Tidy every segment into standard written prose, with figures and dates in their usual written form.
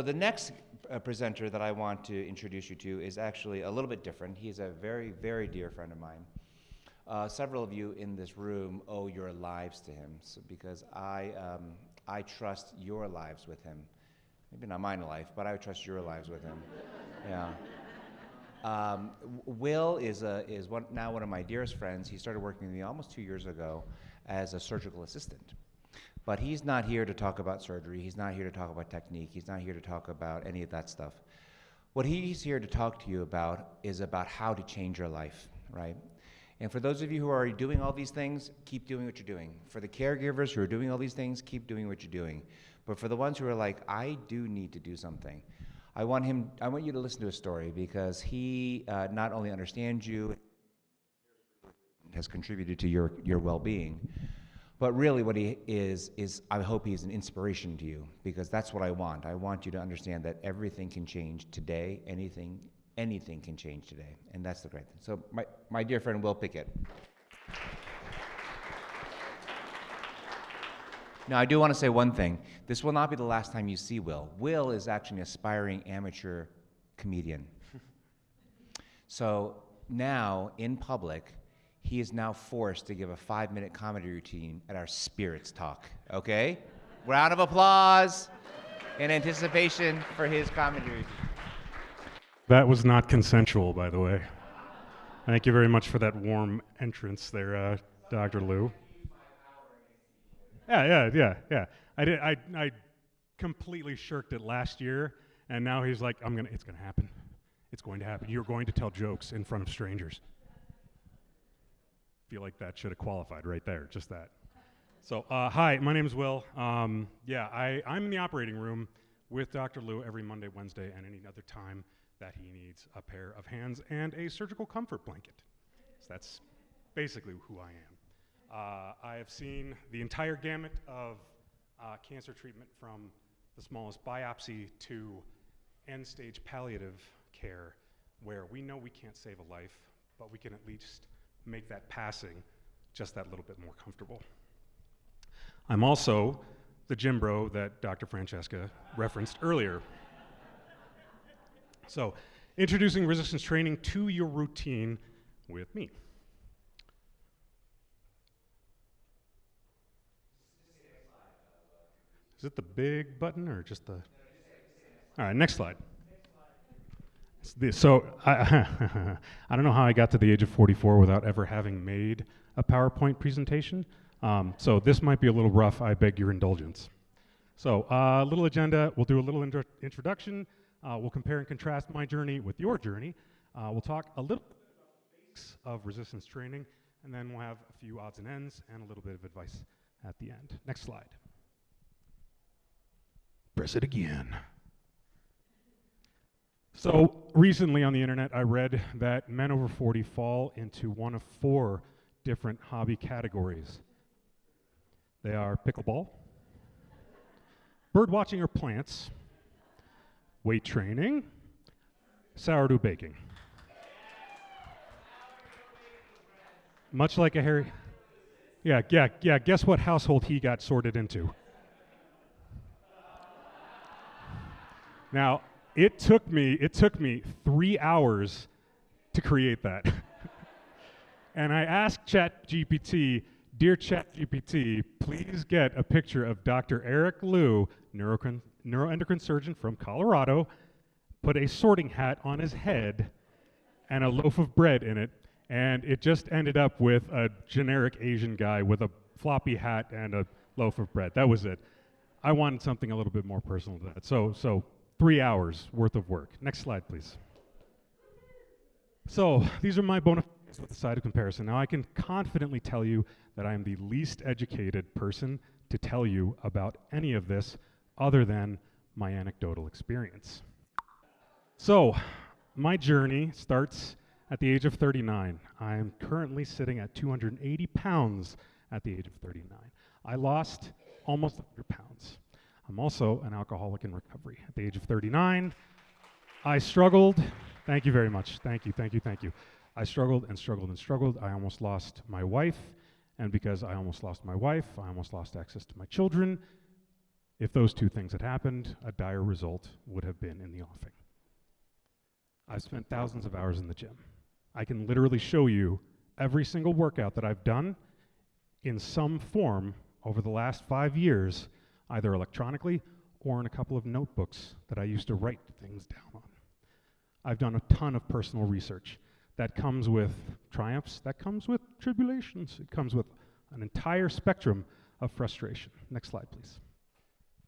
The next presenter that I want to introduce you to is actually a little bit different. He's a very, very dear friend of mine. Several of you in this room owe your lives to him, because I trust your lives with him. Maybe not my life, but I trust your lives with him. Yeah. Will is now one of my dearest friends. He started working with me almost 2 years ago as a surgical assistant. But he's not here to talk about surgery. He's not here to talk about technique. He's not here to talk about any of that stuff. What he's here to talk to you about is about how to change your life, right? And for those of you who are already doing all these things, keep doing what you're doing. For the caregivers who are doing all these things, keep doing what you're doing. But for the ones who are like, I do need to do something, I want you to listen to his story, because he not only understands you, has contributed to your well-being, but really what he is I hope he's an inspiration to you, because that's what I want. I want you to understand that everything can change today. Anything can change today, and that's the great thing. So my dear friend, Will Pickett. Now, I do want to say one thing. This will not be the last time you see Will. Will is actually an aspiring amateur comedian. So now, in public, he is now forced to give a 5-minute comedy routine at our Spirits Talk, okay? Round of applause in anticipation for his comedy routine. That was not consensual, by the way. Thank you very much for that warm entrance there, Dr. Liu. Yeah. I completely shirked it last year, and now he's like, it's gonna happen. It's going to happen. You're going to tell jokes in front of strangers. Feel like that should have qualified right there, just that. So, hi, my name is Will. I'm in the operating room with Dr. Liu every Monday, Wednesday, and any other time that he needs a pair of hands and a surgical comfort blanket. So that's basically who I am. I have seen the entire gamut of cancer treatment, from the smallest biopsy to end-stage palliative care, where we know we can't save a life, but we can at least make that passing just that little bit more comfortable. I'm also the gym bro that Dr. Francesca referenced earlier. So, introducing resistance training to your routine with me. Is it the big button or just the? All right, next slide. So I don't know how I got to the age of 44 without ever having made a PowerPoint presentation. So this might be a little rough. I beg your indulgence. So a little agenda. We'll do a little introduction. We'll compare and contrast my journey with your journey. We'll talk a little bit about the basics of resistance training, and then we'll have a few odds and ends and a little bit of advice at the end. Next slide. Press it again. So recently on the internet, I read that men over 40 fall into one of 4 different hobby categories. They are pickleball, bird watching or plants, weight training, sourdough baking. Much like a Harry. Yeah, guess what household he got sorted into? Now, it took me 3 hours to create that. And I asked ChatGPT, dear ChatGPT, please get a picture of Dr. Eric Liu, neuroendocrine surgeon from Colorado, put a sorting hat on his head and a loaf of bread in it, and it just ended up with a generic Asian guy with a floppy hat and a loaf of bread. That was it. I wanted something a little bit more personal than that. So 3 hours worth of work. Next slide, please. So these are my bona fides with the side of comparison. Now I can confidently tell you that I am the least educated person to tell you about any of this other than my anecdotal experience. So my journey starts at the age of 39. I am currently sitting at 280 pounds at the age of 39. I lost almost 100 pounds. I'm also an alcoholic in recovery. At the age of 39, I struggled. Thank you very much. Thank you. I struggled and struggled and struggled. I almost lost my wife, and because I almost lost my wife, I almost lost access to my children. If those two things had happened, a dire result would have been in the offing. I've spent thousands of hours in the gym. I can literally show you every single workout that I've done in some form over the last 5 years, either electronically or in a couple of notebooks that I used to write things down on. I've done a ton of personal research. That comes with triumphs, that comes with tribulations, it comes with an entire spectrum of frustration. Next slide, please.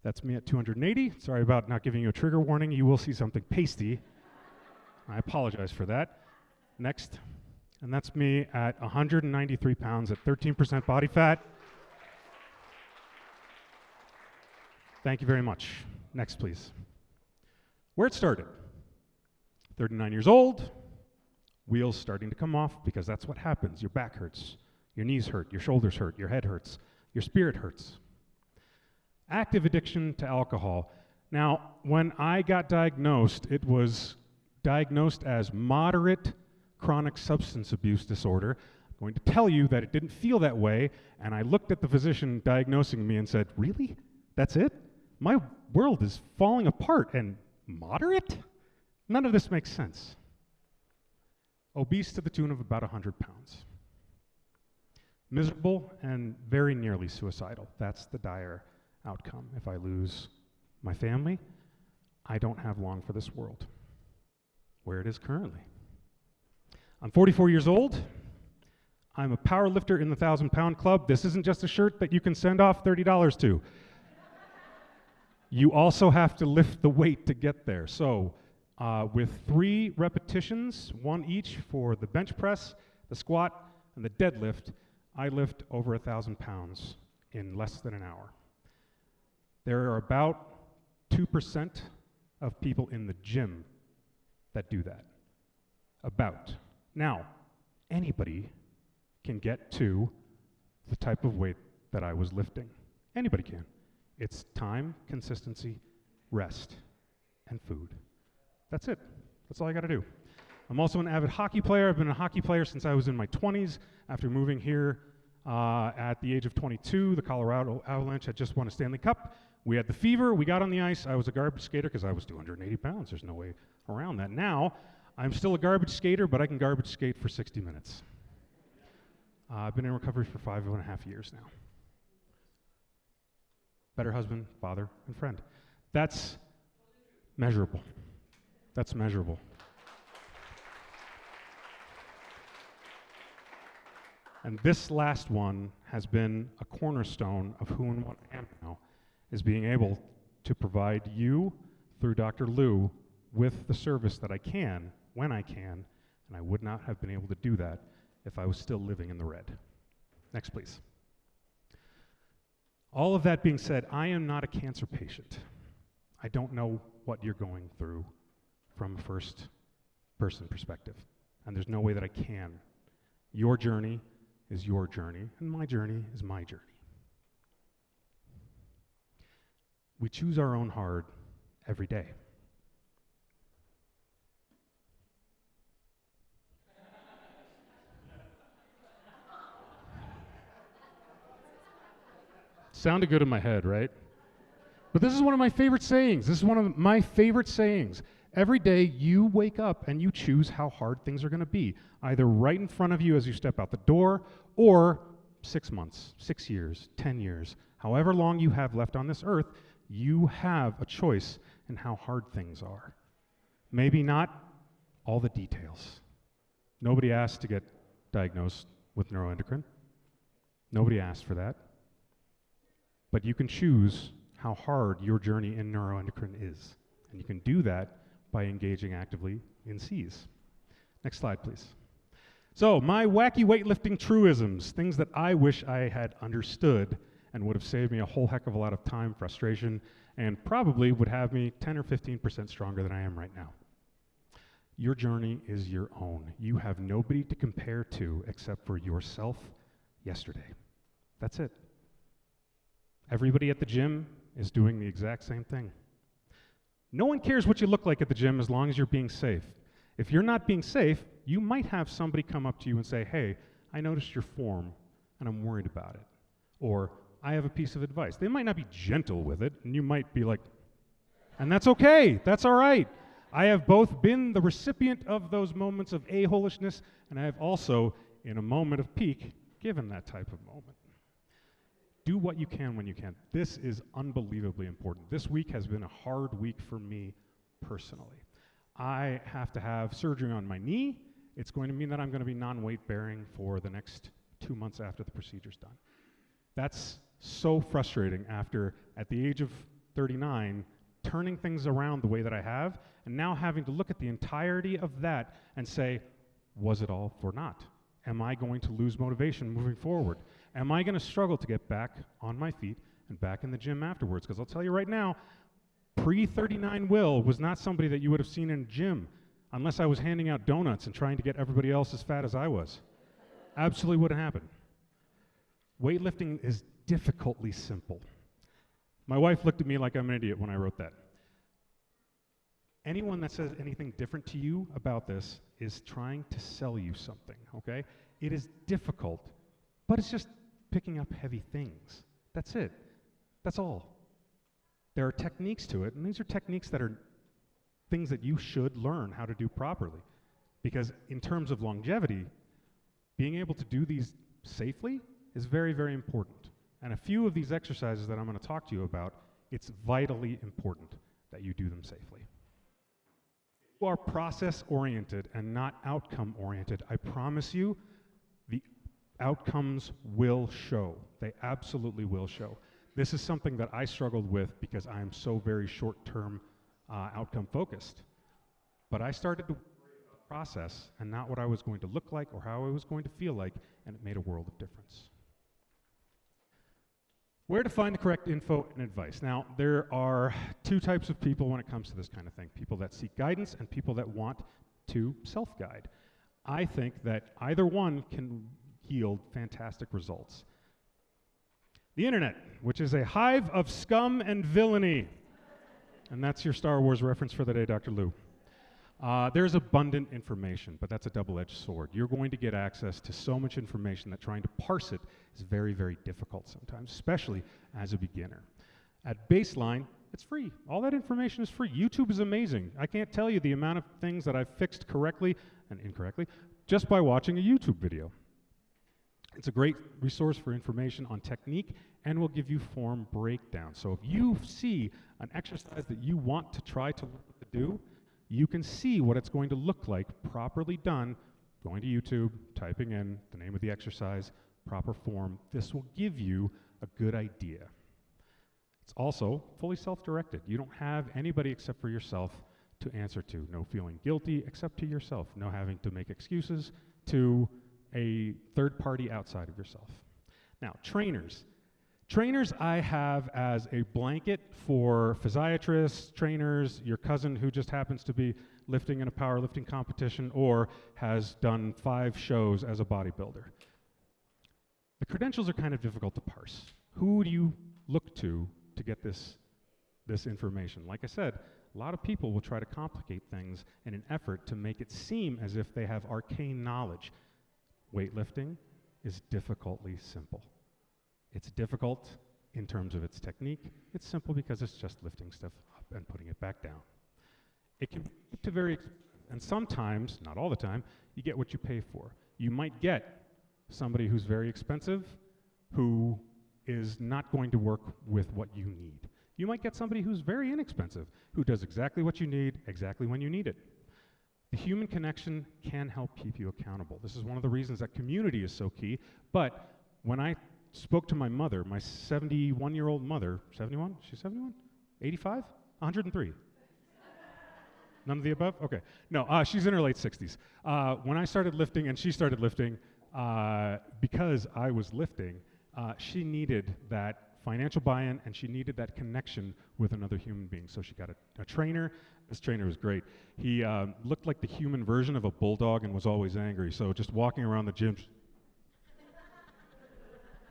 That's me at 280. Sorry about not giving you a trigger warning. You will see something pasty. I apologize for that. Next. And that's me at 193 pounds at 13% body fat. Thank you very much. Next, please. Where it started. 39 years old, wheels starting to come off because that's what happens. Your back hurts, your knees hurt, your shoulders hurt, your head hurts, your spirit hurts. Active addiction to alcohol. Now, when I got diagnosed, it was diagnosed as moderate chronic substance abuse disorder. I'm going to tell you that it didn't feel that way, and I looked at the physician diagnosing me and said, really? That's it? My world is falling apart, and moderate? None of this makes sense. Obese to the tune of about 100 pounds. Miserable and very nearly suicidal. That's the dire outcome. If I lose my family, I don't have long for this world, where it is currently. I'm 44 years old. I'm a power lifter in the 1,000-pound club. This isn't just a shirt that you can send off $30 to. You also have to lift the weight to get there. So with 3 repetitions, 1 each for the bench press, the squat, and the deadlift, I lift over 1,000 pounds in less than an hour. There are about 2% of people in the gym that do that. About. Now, anybody can get to the type of weight that I was lifting. Anybody can. It's time, consistency, rest, and food. That's it. That's all I gotta do. I'm also an avid hockey player. I've been a hockey player since I was in my 20s. After moving here at the age of 22, the Colorado Avalanche had just won a Stanley Cup. We had the fever. We got on the ice. I was a garbage skater because I was 280 pounds. There's no way around that. Now, I'm still a garbage skater, but I can garbage skate for 60 minutes. I've been in recovery for 5.5 years now. Better husband, father, and friend. That's measurable. That's measurable. And this last one has been a cornerstone of who and what I am now, is being able to provide you, through Dr. Lou, with the service that I can, when I can, and I would not have been able to do that if I was still living in the red. Next, please. All of that being said, I am not a cancer patient. I don't know what you're going through from a first-person perspective, and there's no way that I can. Your journey is your journey, and my journey is my journey. We choose our own hard every day. Sounded good in my head, right? But this is one of my favorite sayings. This is one of my favorite sayings. Every day you wake up and you choose how hard things are going to be, either right in front of you as you step out the door, or 6 months, 6 years, 10 years, however long you have left on this earth, you have a choice in how hard things are. Maybe not all the details. Nobody asked to get diagnosed with neuroendocrine. Nobody asked for that. But you can choose how hard your journey in neuroendocrine is. And you can do that by engaging actively in C's. Next slide, please. So, my wacky weightlifting truisms, things that I wish I had understood and would have saved me a whole heck of a lot of time, frustration, and probably would have me 10 or 15% stronger than I am right now. Your journey is your own. You have nobody to compare to except for yourself yesterday. That's it. Everybody at the gym is doing the exact same thing. No one cares what you look like at the gym as long as you're being safe. If you're not being safe, you might have somebody come up to you and say, hey, I noticed your form and I'm worried about it. Or, I have a piece of advice. They might not be gentle with it, and you might be like, and that's okay, that's all right. I have both been the recipient of those moments of a-holishness, and I have also, in a moment of peak, given that type of moment. Do what you can when you can. This is unbelievably important. This week has been a hard week for me personally. I have to have surgery on my knee. It's going to mean that I'm going to be non-weight bearing for the next 2 months after the procedure's done. That's so frustrating after, at the age of 39, turning things around the way that I have, and now having to look at the entirety of that and say, was it all for naught? Am I going to lose motivation moving forward? Am I going to struggle to get back on my feet and back in the gym afterwards? Because I'll tell you right now, pre-39 Will was not somebody that you would have seen in a gym unless I was handing out donuts and trying to get everybody else as fat as I was. Absolutely wouldn't happen. Weightlifting is difficultly simple. My wife looked at me like I'm an idiot when I wrote that. Anyone that says anything different to you about this is trying to sell you something, okay? It is difficult, but it's just picking up heavy things. That's it. That's all. There are techniques to it, and these are techniques that are things that you should learn how to do properly. Because in terms of longevity, being able to do these safely is very, very important. And a few of these exercises that I'm going to talk to you about, it's vitally important that you do them safely. If you are process-oriented and not outcome-oriented, I promise you, the outcomes will show. They absolutely will show. This is something that I struggled with because I am so very short-term outcome-focused. But I started to process and not what I was going to look like or how I was going to feel like, and it made a world of difference. Where to find the correct info and advice. Now, there are two types of people when it comes to this kind of thing. People that seek guidance and people that want to self-guide. I think that either one can yield fantastic results. The internet, which is a hive of scum and villainy. And that's your Star Wars reference for the day, Dr. Lou. There's abundant information, but that's a double-edged sword. You're going to get access to so much information that trying to parse it is very, very difficult sometimes, especially as a beginner. At baseline, it's free. All that information is free. YouTube is amazing. I can't tell you the amount of things that I've fixed correctly and incorrectly just by watching a YouTube video. It's a great resource for information on technique and will give you form breakdown. So if you see an exercise that you want to try to learn to do, you can see what it's going to look like properly done, going to YouTube, typing in the name of the exercise, proper form. This will give you a good idea. It's also fully self-directed. You don't have anybody except for yourself to answer to. No feeling guilty except to yourself. No having to make excuses to a third party outside of yourself. Now, trainers. Trainers I have as a blanket for physiatrists, trainers, your cousin who just happens to be lifting in a powerlifting competition or has done 5 shows as a bodybuilder. The credentials are kind of difficult to parse. Who do you look to get this information? Like I said, a lot of people will try to complicate things in an effort to make it seem as if they have arcane knowledge. Weightlifting is difficultly simple. It's difficult in terms of its technique. It's simple because it's just lifting stuff up and putting it back down. It can be to very, and sometimes, not all the time, you get what you pay for. You might get somebody who's very expensive who is not going to work with what you need. You might get somebody who's very inexpensive, who does exactly what you need, exactly when you need it. The human connection can help keep you accountable. This is one of the reasons that community is so key. But when I spoke to my mother, my 71-year-old mother, 71? She's 71? 85? 103? None of the above? Okay. No, she's in her late 60s. When I started lifting and she started lifting, because I was lifting, she needed that financial buy-in and she needed that connection with another human being. So she got a trainer. This trainer was great. He looked like the human version of a bulldog and was always angry. So just walking around the gym,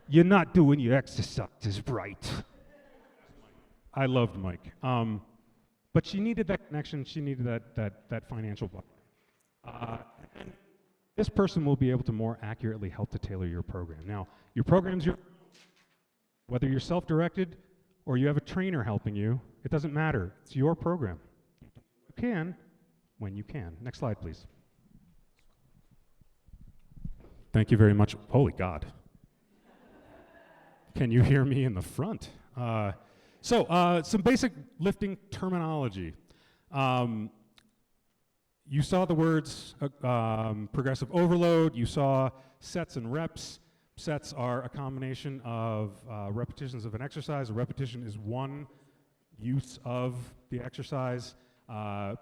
you're not doing your exercises right. I loved Mike. But she needed that connection. She needed that financial buy-in. And this person will be able to more accurately help to tailor your program. Now, your program's your Whether you're self-directed or you have a trainer helping you, it doesn't matter. It's your program. You can when you can. Next slide, please. Thank you very much. Holy God. Can you hear me in the front? Some basic lifting terminology. You saw the words progressive overload. You saw sets and reps. Sets are a combination of repetitions of an exercise. A repetition is one use of the exercise.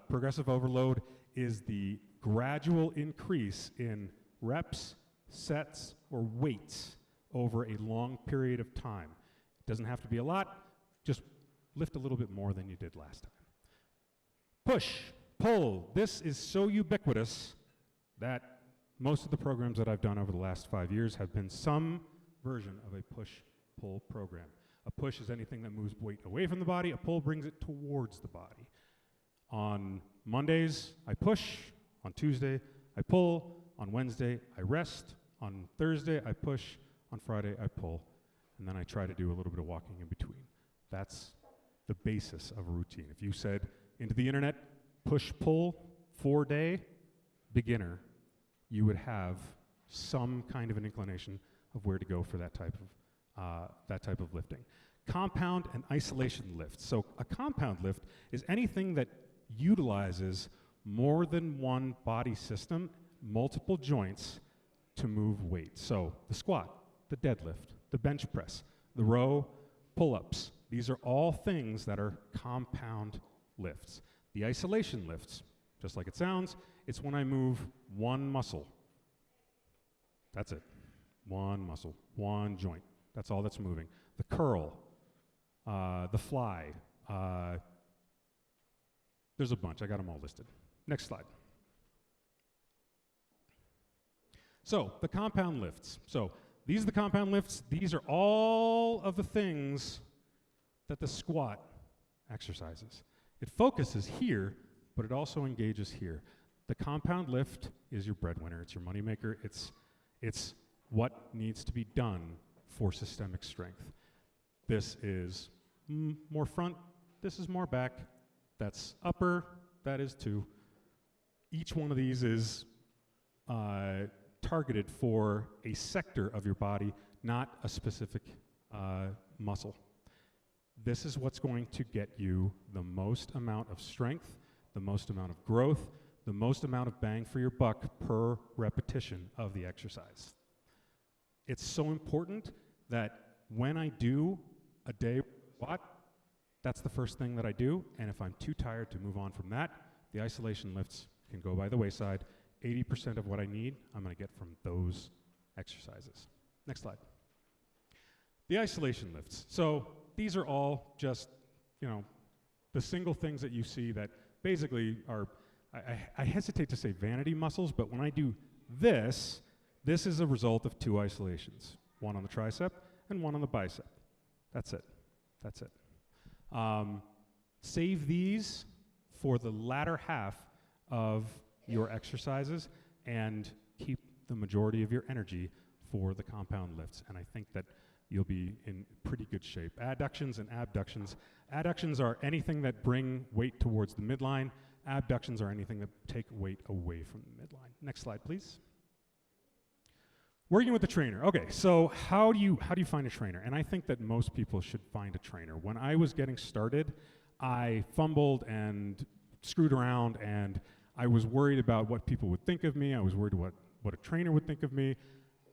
Progressive overload is the gradual increase in reps, sets, or weights over a long period of time. It doesn't have to be a lot. Just lift a little bit more than you did last time. Push, pull. This is so ubiquitous that most of the programs that I've done over the last 5 years have been some version of a push-pull program. A push is anything that moves weight away from the body. A pull brings it towards the body. On Mondays, I push. On Tuesday, I pull. On Wednesday, I rest. On Thursday, I push. On Friday, I pull. And then I try to do a little bit of walking in between. That's the basis of a routine. If you said into the internet, push-pull, 4-day, beginner, you would have some kind of an inclination of where to go for that type of lifting. Compound and isolation lifts. So a compound lift is anything that utilizes more than one body system, multiple joints, to move weight. So the squat, the deadlift, the bench press, the row, pull-ups. These are all things that are compound lifts. The isolation lifts, just like it sounds, it's when I move one muscle. That's it. One muscle, one joint. That's all that's moving. The curl, the fly. There's a bunch. I got them all listed. Next slide. So, the compound lifts. So, these are the compound lifts. These are all of the things that the squat exercises. It focuses here, but it also engages here. The compound lift is your breadwinner. It's your moneymaker. It's what needs to be done for systemic strength. This is more front. This is more back. That's upper. That is two. Each one of these is targeted for a sector of your body, not a specific muscle. This is what's going to get you the most amount of strength, the most amount of growth, the most amount of bang for your buck per repetition of the exercise. It's so important that when I do a day squat, that's the first thing that I do, and if I'm too tired to move on from that, the isolation lifts can go by the wayside. 80% of what I need, I'm going to get from those exercises. Next slide. The isolation lifts. So these are all just, the single things that you see that basically are, I hesitate to say vanity muscles, but when I do this is a result of two isolations. One on the tricep and one on the bicep. That's it. That's it. Save these for the latter half of your exercises and keep the majority of your energy for the compound lifts. And I think that you'll be in pretty good shape. Adductions and abductions. Adductions are anything that bring weight towards the midline. Abductions are anything that take weight away from the midline. Next slide, please. Working with a trainer. Okay, so how do you find a trainer? And I think that most people should find a trainer. When I was getting started, I fumbled and screwed around, and I was worried about what people would think of me. I was worried what a trainer would think of me.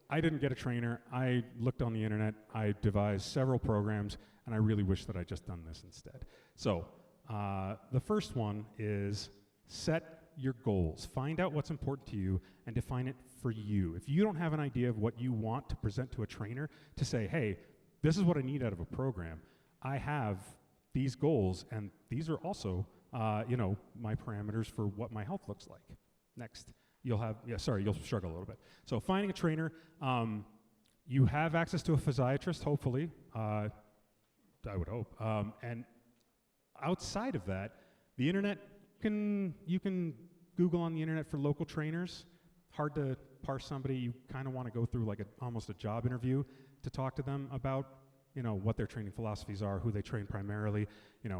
I didn't get a trainer. I looked on the internet. I devised several programs, and I really wish that I'd just done this instead. So the first one is set your goals. Find out what's important to you and define it for you. If you don't have an idea of what you want to present to a trainer to say, hey, this is what I need out of a program, I have these goals, and these are also my parameters for what my health looks like. Next. You'll struggle a little bit. So finding a trainer, you have access to a physiatrist, hopefully, I would hope. And outside of that, the internet, you can Google on the internet for local trainers. Hard to parse somebody. You kind of want to go through like almost a job interview to talk to them about, what their training philosophies are, who they train primarily,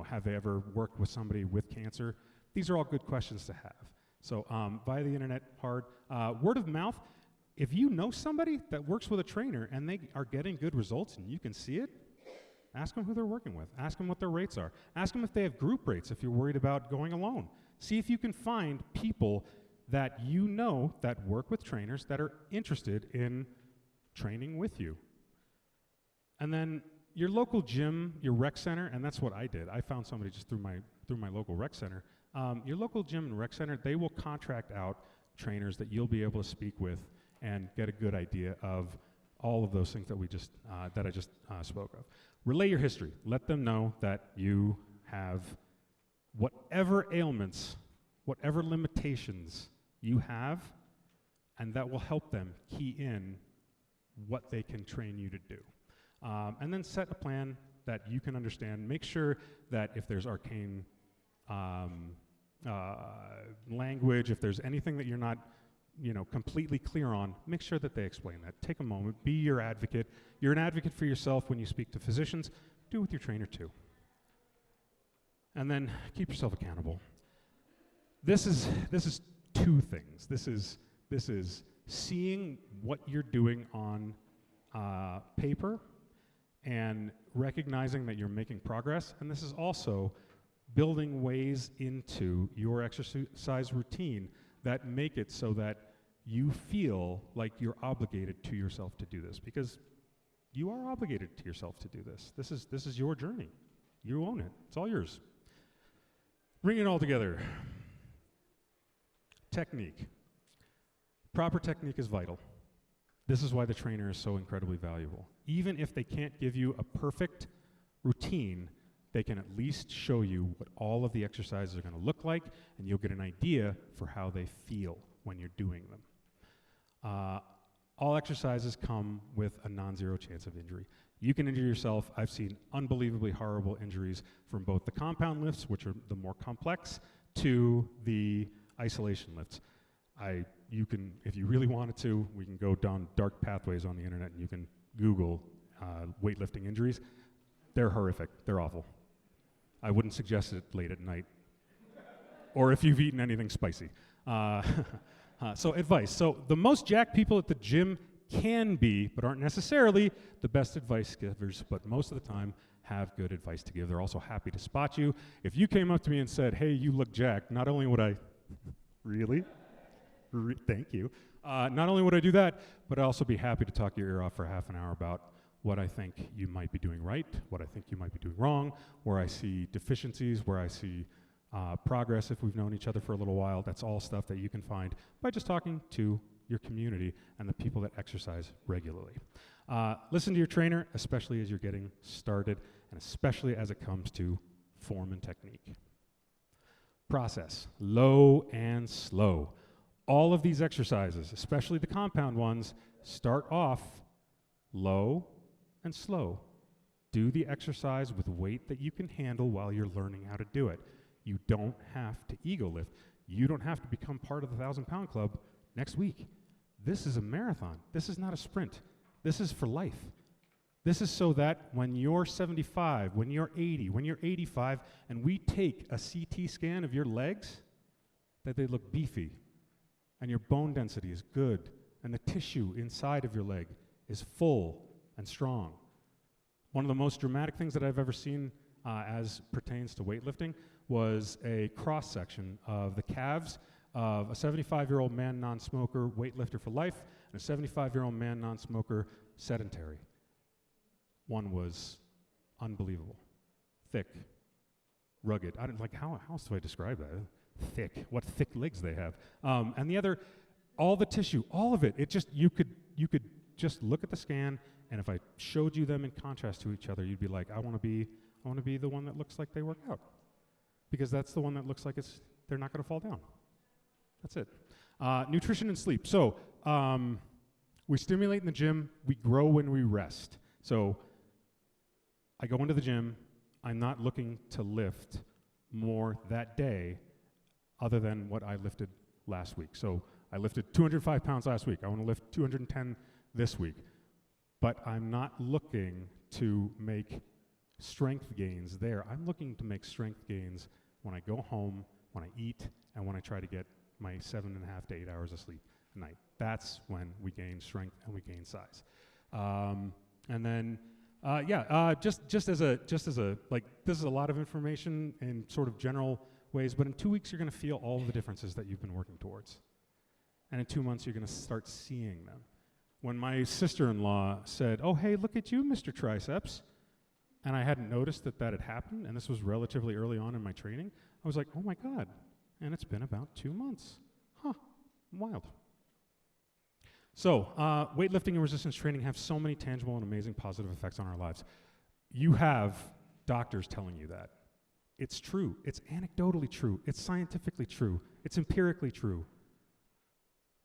have they ever worked with somebody with cancer? These are all good questions to have. So via the internet, hard. Word of mouth, if you know somebody that works with a trainer and they are getting good results and you can see it, ask them who they're working with. Ask them what their rates are. Ask them if they have group rates if you're worried about going alone. See if you can find people that that work with trainers that are interested in training with you. And then your local gym, your rec center, and that's what I did. I found somebody just through my local rec center. Your local gym and rec center, they will contract out trainers that you'll be able to speak with and get a good idea of all of those things that I just spoke of. Relay your history. Let them know that you have whatever ailments, whatever limitations you have, and that will help them key in what they can train you to do. And then set a plan that you can understand. Make sure that if there's arcane language, if there's anything that you're not completely clear on, make sure that they explain that. Take a moment, be your advocate. You're an advocate for yourself when you speak to physicians. Do it with your trainer too. And then keep yourself accountable. This is two things. This is seeing what you're doing on paper and recognizing that you're making progress. And this is also building ways into your exercise routine that make it so that you feel like you're obligated to yourself to do this, because you are obligated to yourself to do this. This is your journey. You own it. It's all yours. Bring it all together. Technique. Proper technique is vital. This is why the trainer is so incredibly valuable. Even if they can't give you a perfect routine, they can at least show you what all of the exercises are going to look like, and you'll get an idea for how they feel when you're doing them. All exercises come with a non-zero chance of injury. You can injure yourself. I've seen unbelievably horrible injuries from both the compound lifts, which are the more complex, to the isolation lifts. You can, if you really wanted to, we can go down dark pathways on the internet and you can Google weightlifting injuries. They're horrific. They're awful. I wouldn't suggest it late at night or if you've eaten anything spicy. So advice. So the most jacked people at the gym can be, but aren't necessarily, the best advice givers, but most of the time have good advice to give. They're also happy to spot you. If you came up to me and said, hey, you look jacked, not only would I, really? Thank you. Not only would I do that, but I'd also be happy to talk your ear off for half an hour about what I think you might be doing right, what I think you might be doing wrong, where I see deficiencies, where I see progress if we've known each other for a little while. That's all stuff that you can find by just talking to your community and the people that exercise regularly. Listen to your trainer, especially as you're getting started, and especially as it comes to form and technique. Process, low and slow. All of these exercises, especially the compound ones, start off low and slow. Do the exercise with weight that you can handle while you're learning how to do it. You don't have to ego lift. You don't have to become part of the 1,000-pound club next week. This is a marathon. This is not a sprint. This is for life. This is so that when you're 75, when you're 80, when you're 85, and we take a CT scan of your legs, that they look beefy, and your bone density is good, and the tissue inside of your leg is full and strong. One of the most dramatic things that I've ever seen as pertains to weightlifting was a cross-section of the calves of a 75-year-old man non-smoker, weightlifter for life, and a 75-year-old man non-smoker, sedentary. One was unbelievable. Thick, rugged. I don't how else do I describe that? Thick. What thick legs they have. And the other, all the tissue, all of it. It just you could just look at the scan, and if I showed you them in contrast to each other, you'd be like, I want to be the one that looks like they work out, because that's the one that looks like they're not going to fall down. That's it. Nutrition and sleep. So we stimulate in the gym. We grow when we rest. So I go into the gym. I'm not looking to lift more that day other than what I lifted last week. So I lifted 205 pounds last week. I want to lift 210 this week. But I'm not looking to make strength gains there. I'm looking to make strength gains when I go home, when I eat, and when I try to get my 7.5 to 8 hours of sleep a night. That's when we gain strength and we gain size. And then, just as a like, this is a lot of information in sort of general ways, but in 2 weeks you're going to feel all the differences that you've been working towards. And in 2 months you're going to start seeing them. When my sister-in-law said, "Oh, hey, look at you, Mr. Triceps," and I hadn't noticed that that had happened, and this was relatively early on in my training, I was like, "Oh my God," and it's been about 2 months. Huh, wild. So, weightlifting and resistance training have so many tangible and amazing positive effects on our lives. You have doctors telling you that. It's true. It's anecdotally true. It's scientifically true. It's empirically true.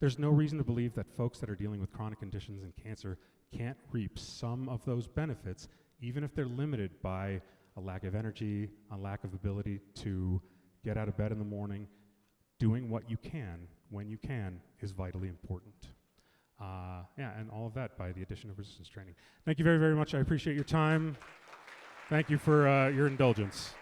There's no reason to believe that folks that are dealing with chronic conditions and cancer can't reap some of those benefits, even if they're limited by a lack of energy, a lack of ability to get out of bed in the morning. Doing what you can, when you can, is vitally important. And all of that by the addition of resistance training. Thank you very, very much. I appreciate your time. Thank you for your indulgence.